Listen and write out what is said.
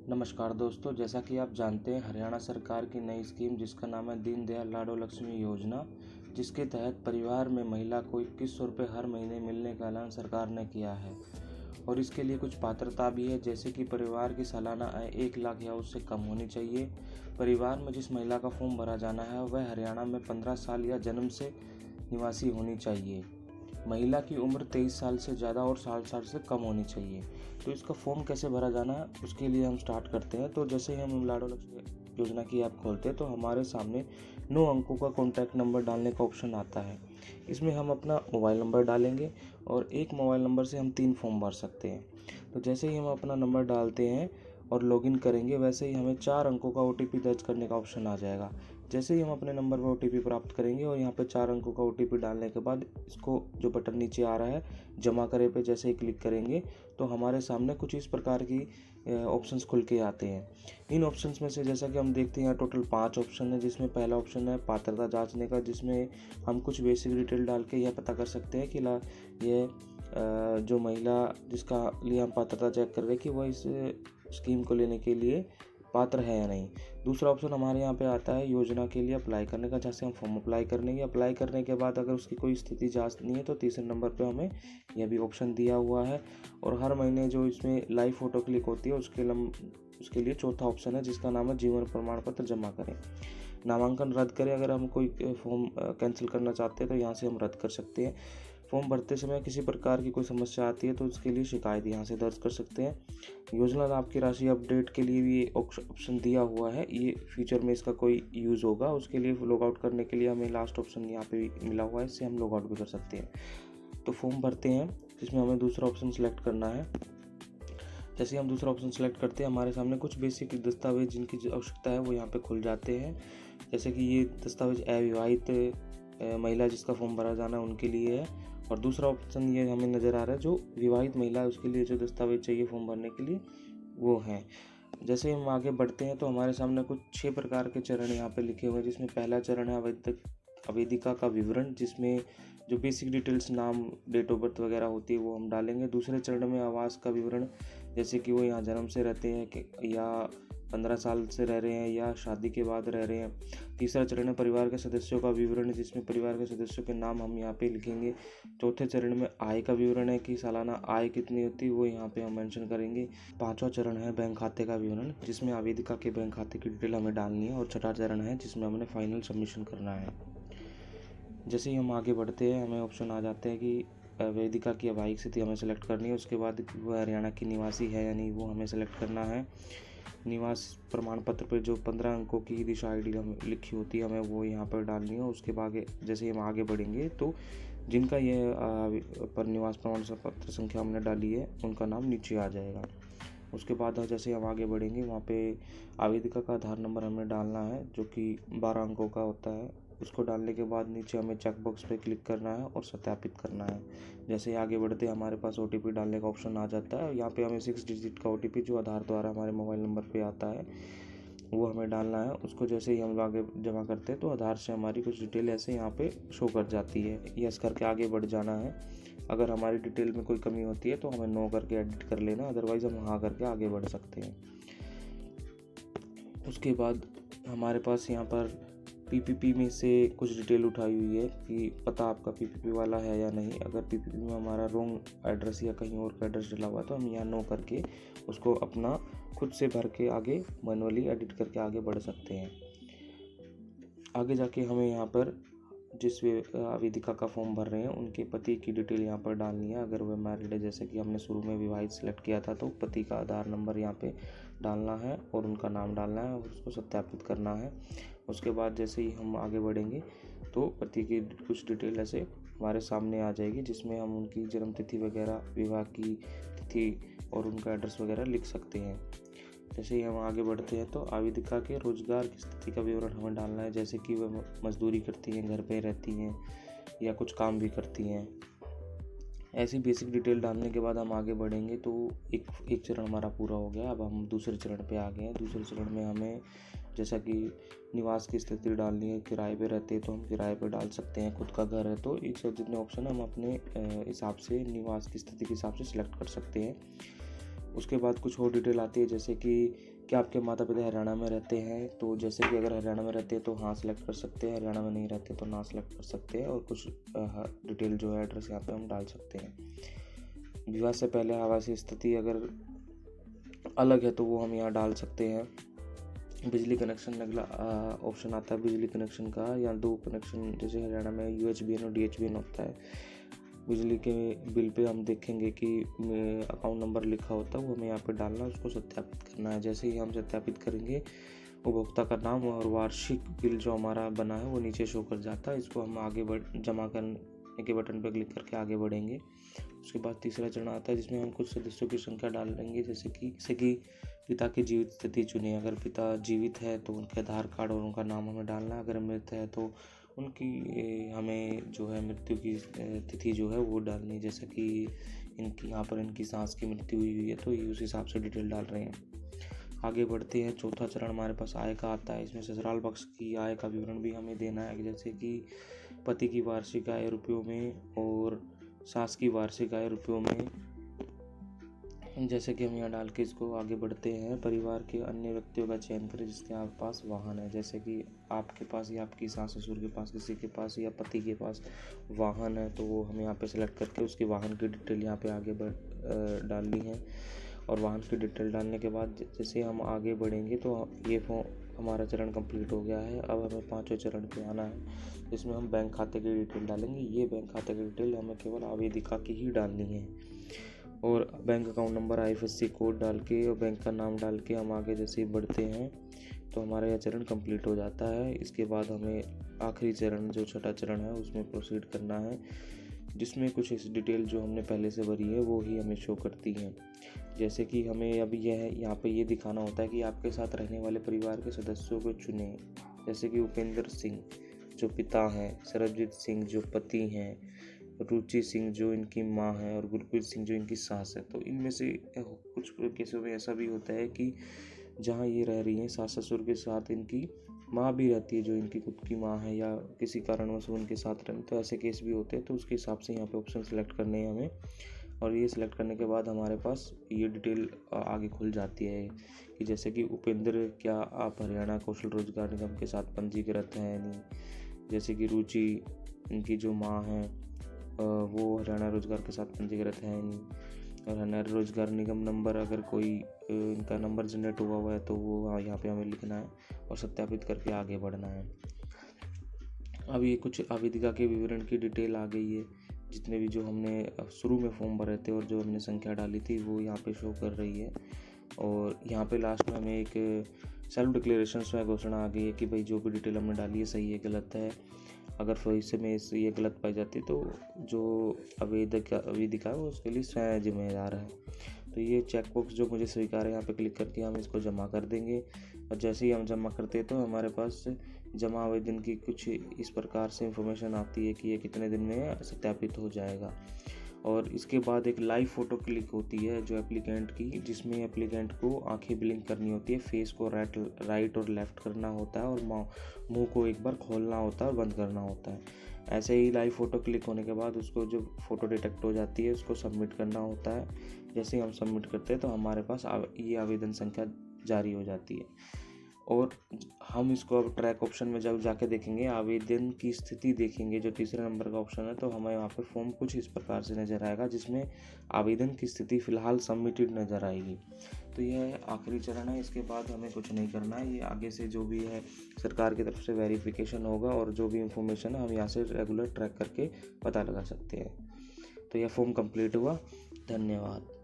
नमस्कार दोस्तों, जैसा कि आप जानते हैं हरियाणा सरकार की नई स्कीम जिसका नाम है दीनदयाल लाडो लक्ष्मी योजना, जिसके तहत परिवार में महिला को 2100 रुपये हर महीने मिलने का ऐलान सरकार ने किया है। और इसके लिए कुछ पात्रता भी है, जैसे कि परिवार की सालाना आय 1 लाख या उससे कम होनी चाहिए। परिवार में जिस महिला का फॉर्म भरा जाना है वह हरियाणा में 15 साल या जन्म से निवासी होनी चाहिए। महिला की उम्र 23 साल से ज़्यादा और 60 साल से कम होनी चाहिए। तो इसका फॉर्म कैसे भरा जाना है उसके लिए हम स्टार्ट करते हैं। तो जैसे ही हम लाडो लक्ष्मी योजना की ऐप खोलते हैं तो हमारे सामने 9 अंकों का कॉन्टैक्ट नंबर डालने का ऑप्शन आता है। इसमें हम अपना मोबाइल नंबर डालेंगे और एक मोबाइल नंबर से हम 3 फॉर्म भर सकते हैं। तो जैसे ही हम अपना नंबर डालते हैं और लॉगिन करेंगे, वैसे ही हमें 4 अंकों का OTP दर्ज करने का ऑप्शन आ जाएगा। जैसे ही हम अपने नंबर पर OTP प्राप्त करेंगे और यहाँ पे 4 अंकों का OTP डालने के बाद इसको जो बटन नीचे आ रहा है जमा करे पे जैसे ही क्लिक करेंगे तो हमारे सामने कुछ इस प्रकार की ऑप्शंस खुल के आते हैं। इन ऑप्शंस में से जैसा कि हम देखते हैं यहाँ टोटल 5 ऑप्शन है, जिसमें पहला ऑप्शन है पात्रता जांचने का, जिसमें हम कुछ बेसिक डिटेल डाल के यह पता कर सकते हैं कि ये जो महिला जिसका लिए हम पात्रता चेक कर रहे हैं कि वह इस स्कीम को लेने के लिए पात्र है या नहीं। दूसरा ऑप्शन हमारे यहाँ पे आता है योजना के लिए अप्लाई करने का, जैसे हम फॉर्म अप्लाई करने के बाद अगर उसकी कोई स्थिति जांचनी है तो तीसरे नंबर पे हमें यह भी ऑप्शन दिया हुआ है। और हर महीने जो इसमें लाइव फ़ोटो क्लिक होती है उसके लिए चौथा ऑप्शन है जिसका नाम है जीवन प्रमाण पत्र जमा करें। नामांकन रद्द करें, अगर हम कोई फॉर्म कैंसिल करना चाहते हैं तो यहाँ से हम रद्द कर सकते हैं। फॉर्म भरते समय किसी प्रकार की कोई समस्या आती है तो उसके लिए शिकायत यहाँ से दर्ज कर सकते हैं। योजना लाभ की राशि अपडेट के लिए भी ऑप्शन दिया हुआ है। ये फ्यूचर में इसका कोई यूज़ होगा, उसके लिए लॉग आउट करने के लिए हमें लास्ट ऑप्शन यहाँ पे भी मिला हुआ है, इससे हम लॉग आउट भी कर सकते हैं। तो फॉर्म भरते हैं, इसमें हमें दूसरा ऑप्शन सेलेक्ट करना है। जैसे हम दूसरा ऑप्शन सेलेक्ट करते हैं हमारे सामने कुछ बेसिक दस्तावेज जिनकी आवश्यकता है वो यहाँ पे खुल जाते हैं। जैसे कि ये दस्तावेज अविवाहित महिला जिसका फॉर्म भरा जाना है उनके लिए है। और दूसरा ऑप्शन ये हमें नज़र आ रहा है जो विवाहित महिला है उसके लिए जो दस्तावेज चाहिए फॉर्म भरने के लिए वो हैं। जैसे हम आगे बढ़ते हैं तो हमारे सामने कुछ 6 प्रकार के चरण यहाँ पे लिखे हुए हैं, जिसमें पहला चरण है आवेदिका का विवरण, जिसमें जो बेसिक डिटेल्स नाम डेट ऑफ बर्थ वगैरह होती है वो हम डालेंगे। दूसरे चरण में आवास का विवरण, जैसे कि वो यहाँ जन्म से रहते हैं कि या 15 साल से रह रहे हैं या शादी के बाद रह रहे हैं। तीसरा चरण है परिवार के सदस्यों का विवरण, जिसमें परिवार के सदस्यों के नाम हम यहाँ पे लिखेंगे। चौथे चरण में आय का विवरण है कि सालाना आय कितनी होती है वो यहाँ पे हम मेंशन करेंगे। पांचवा चरण है बैंक खाते का विवरण, जिसमें आवेदिका के बैंक खाते की डिटेल हमें डालनी है। और छठा चरण है जिसमें हमने फाइनल सबमिशन करना है। जैसे ही हम आगे बढ़ते हैं हमें ऑप्शन आ जाते हैं कि वेदिका की वैवाहिक स्थिति हमें सेलेक्ट करनी है। उसके बाद वह हरियाणा की निवासी है या नहीं वो हमें सेलेक्ट करना है। निवास प्रमाण पत्र पर जो 15 अंकों की दिशा ID लिखी होती है हमें वो यहाँ पर डालनी है। उसके बाद जैसे ही हम आगे बढ़ेंगे तो जिनका ये पर निवास प्रमाण पत्र संख्या हमने डाली है उनका नाम नीचे आ जाएगा। उसके बाद जैसे हम आगे बढ़ेंगे वहाँ पे आवेदिका का आधार नंबर हमें डालना है जो कि 12 अंकों का होता है। उसको डालने के बाद नीचे हमें चेक बॉक्स पे क्लिक करना है और सत्यापित करना है। जैसे ही आगे बढ़ते हमारे पास OTP डालने का ऑप्शन आ जाता है। यहाँ पे हमें 6 डिजिट का OTP जो आधार द्वारा हमारे मोबाइल नंबर पे आता है वो हमें डालना है। उसको जैसे ही हम आगे जमा करते हैं तो आधार से हमारी कुछ डिटेल ऐसे यहाँ पे शो कर जाती है। यस करके आगे बढ़ जाना है। अगर हमारी डिटेल में कोई कमी होती है तो हमें नो करके एडिट कर लेना, अदरवाइज़ हम हाँ करके आगे बढ़ सकते हैं। उसके बाद हमारे पास यहाँ पर PPP में से कुछ डिटेल उठाई हुई है कि पता आपका PPP वाला है या नहीं। अगर PPP में हमारा रॉन्ग एड्रेस या कहीं और का एड्रेस डला हुआ तो हम यहाँ नो करके उसको अपना खुद से भर के आगे मैनुअली एडिट करके आगे बढ़ सकते हैं। आगे जाके हमें यहाँ पर जिस आवेदिका का फॉर्म भर रहे हैं उनके पति की डिटेल यहाँ पर डालनी है। अगर वह मैरिड है, जैसे कि हमने शुरू में विवाहित सेलेक्ट किया था, तो पति का आधार नंबर यहाँ पे डालना है और उनका नाम डालना है और उसको सत्यापित करना है। उसके बाद जैसे ही हम आगे बढ़ेंगे तो पति की कुछ डिटेल ऐसे हमारे सामने आ जाएगी, जिसमें हम उनकी जन्म तिथि वगैरह, विवाह की तिथि और उनका एड्रेस वगैरह लिख सकते हैं। जैसे ही हम आगे बढ़ते हैं तो आवेदिका के रोजगार की स्थिति का विवरण हमें डालना है, जैसे कि वह मजदूरी करती हैं, घर पे रहती हैं या कुछ काम भी करती हैं। ऐसी बेसिक डिटेल डालने के बाद हम आगे बढ़ेंगे तो एक चरण हमारा पूरा हो गया। अब हम दूसरे चरण पे आ गए हैं। दूसरे चरण में हमें जैसा कि निवास की स्थिति डालनी है, किराए पे रहते हैं तो हम किराए पे डाल सकते हैं, खुद का घर है तो एक जितने ऑप्शन हम अपने हिसाब से निवास की स्थिति के हिसाब से सिलेक्ट कर सकते हैं। उसके बाद कुछ और डिटेल आती है, जैसे कि क्या आपके माता पिता हरियाणा में रहते हैं, तो जैसे कि अगर हरियाणा में रहते हैं तो हाँ सेलेक्ट कर सकते हैं, हरियाणा में नहीं रहते तो ना सेलेक्ट कर सकते हैं। और कुछ डिटेल जो है एड्रेस यहाँ पे हम डाल सकते हैं। विवाह से पहले आवासीय स्थिति अगर अलग है तो वो हम यहाँ डाल सकते हैं। बिजली कनेक्शन अगला ऑप्शन आता है बिजली कनेक्शन का, या 2 कनेक्शन, जैसे हरियाणा में UHBN और DHBN होता है। बिजली के बिल पे हम देखेंगे कि अकाउंट नंबर लिखा होता है, वो हमें यहाँ पे डालना है, उसको सत्यापित करना है। जैसे ही हम सत्यापित करेंगे उपभोक्ता का नाम और वार्षिक बिल जो हमारा बना है वो नीचे शो कर जाता है। इसको हम आगे जमा करने के बटन पर क्लिक करके आगे बढ़ेंगे। उसके बाद तीसरा चरण आता है जिसमें हम कुछ सदस्यों की संख्या डाल लेंगे, जैसे कि पिता की जीवित स्थिति चुने। अगर पिता जीवित है तो उनके आधार कार्ड और उनका नाम हमें डालना है। अगर मृत है तो उनकी हमें जो है मृत्यु की तिथि जो है वो डालनी, जैसे कि इनकी यहाँ पर इनकी सास की मृत्यु हुई है तो ये उस हिसाब से डिटेल डाल रहे हैं। आगे बढ़ते हैं। चौथा चरण हमारे पास आय का आता है। इसमें ससुराल पक्ष की आय का विवरण भी हमें देना है, जैसे कि पति की वार्षिक आय रुपयों में और सास की वार्षिक आय रुपयों में। जैसे कि हम यहाँ डाल के इसको आगे बढ़ते हैं। परिवार के अन्य व्यक्तियों का चयन करें जिसके आपके पास वाहन है, जैसे कि आपके पास या आपकी सास ससुर के पास, किसी के पास या पति के पास वाहन है तो वो हम यहाँ पे सेलेक्ट करके उसके वाहन की डिटेल यहाँ पे आगे डालनी है। और वाहन की डिटेल डालने के बाद जैसे हम आगे बढ़ेंगे तो ये हमारा चरण कंप्लीट हो गया है। अब हमें 5वें चरण पे आना है, जिसमें हम बैंक खाते की डिटेल डालेंगे। ये बैंक खाते की डिटेल हमें केवल आवेदिका की ही डालनी है। और bank account number, IFSC code डाल के और बैंक का नाम डाल के हम आगे जैसे ही बढ़ते हैं तो हमारा यह चरण कंप्लीट हो जाता है। इसके बाद हमें आखिरी चरण जो छठा चरण है उसमें प्रोसीड करना है, जिसमें कुछ इस डिटेल जो हमने पहले से भरी है वो ही हमें शो करती हैं। जैसे कि हमें अभी यहाँ पे ये दिखाना होता है कि आपके साथ रहने वाले परिवार के सदस्यों को चुनें, जैसे कि उपेंद्र सिंह जो पिता हैं, सरबजीत सिंह जो पति हैं, रुचि सिंह जो इनकी माँ है और गुरप्रीत सिंह जो इनकी सास है। तो इनमें से कुछ केसों में ऐसा भी होता है कि जहाँ ये रह रही हैं सास ससुर के साथ इनकी माँ भी रहती है जो इनकी खुद की माँ है, या किसी कारणवश उनके साथ रहें, तो ऐसे केस भी होते हैं। तो उसके हिसाब से यहाँ पे ऑप्शन सेलेक्ट करने हैं हमें। और ये सिलेक्ट करने के बाद हमारे पास ये डिटेल आगे खुल जाती है कि जैसे कि उपेंद्र क्या आप हरियाणा कौशल रोजगार निगम के साथ पंजीकृत हैं नहीं, जैसे कि रुचि इनकी जो माँ है वो हरियाणा रोजगार के साथ पंजीकृत है नहीं, और हरियाणा रोजगार निगम नंबर अगर कोई इनका नंबर जनरेट हुआ है तो वो यहाँ पे हमें लिखना है और सत्यापित करके आगे बढ़ना है। अब ये कुछ आवेदिका के विवरण की डिटेल आ गई है, जितने भी जो हमने शुरू में फॉर्म भरे थे और जो हमने संख्या डाली थी वो यहाँ पे शो कर रही है। और यहाँ पे लास्ट में हमें एक सेल्फ डिक्लेरेशन स्वयं घोषणा आ गई है कि भाई जो भी डिटेल हमने डाली है सही है गलत है। अगर भविष्य में ये गलत पाई जाती है तो जो आवेदिका है वो उसके लिए स्वयं जिम्मेदार है। तो ये चेकबॉक्स जो मुझे स्वीकार है यहाँ पे क्लिक करके हम इसको जमा कर देंगे। और जैसे ही हम जमा करते हैं तो हमारे पास जमा आवेदन की कुछ इस प्रकार से इंफॉर्मेशन आती है कि ये कितने दिन में सत्यापित हो जाएगा। और इसके बाद एक लाइव फ़ोटो क्लिक होती है जो एप्लीकेंट की, जिसमें एप्लीकेंट को आंखें ब्लिंक करनी होती है, फेस को राइट और लेफ़्ट करना होता है और मुंह को एक बार खोलना होता है और बंद करना होता है। ऐसे ही लाइव फ़ोटो क्लिक होने के बाद उसको जो फ़ोटो डिटेक्ट हो जाती है उसको सबमिट करना होता है। जैसे ही हम सबमिट करते हैं तो हमारे पास ये आवेदन संख्या जारी हो जाती है। और हम इसको अब ट्रैक ऑप्शन में जब जाके देखेंगे, आवेदन की स्थिति देखेंगे, जो तीसरे नंबर का ऑप्शन है, तो हमें यहाँ पे फॉर्म कुछ इस प्रकार से नज़र आएगा जिसमें आवेदन की स्थिति फ़िलहाल सबमिटेड नज़र आएगी। तो यह आखिरी चरण है, इसके बाद हमें कुछ नहीं करना है। ये आगे से जो भी है सरकार की तरफ से वेरिफिकेशन होगा और जो भी इंफॉर्मेशन है हम यहाँ से रेगुलर ट्रैक करके पता लगा सकते हैं। तो यह फॉर्म कंप्लीट हुआ। धन्यवाद।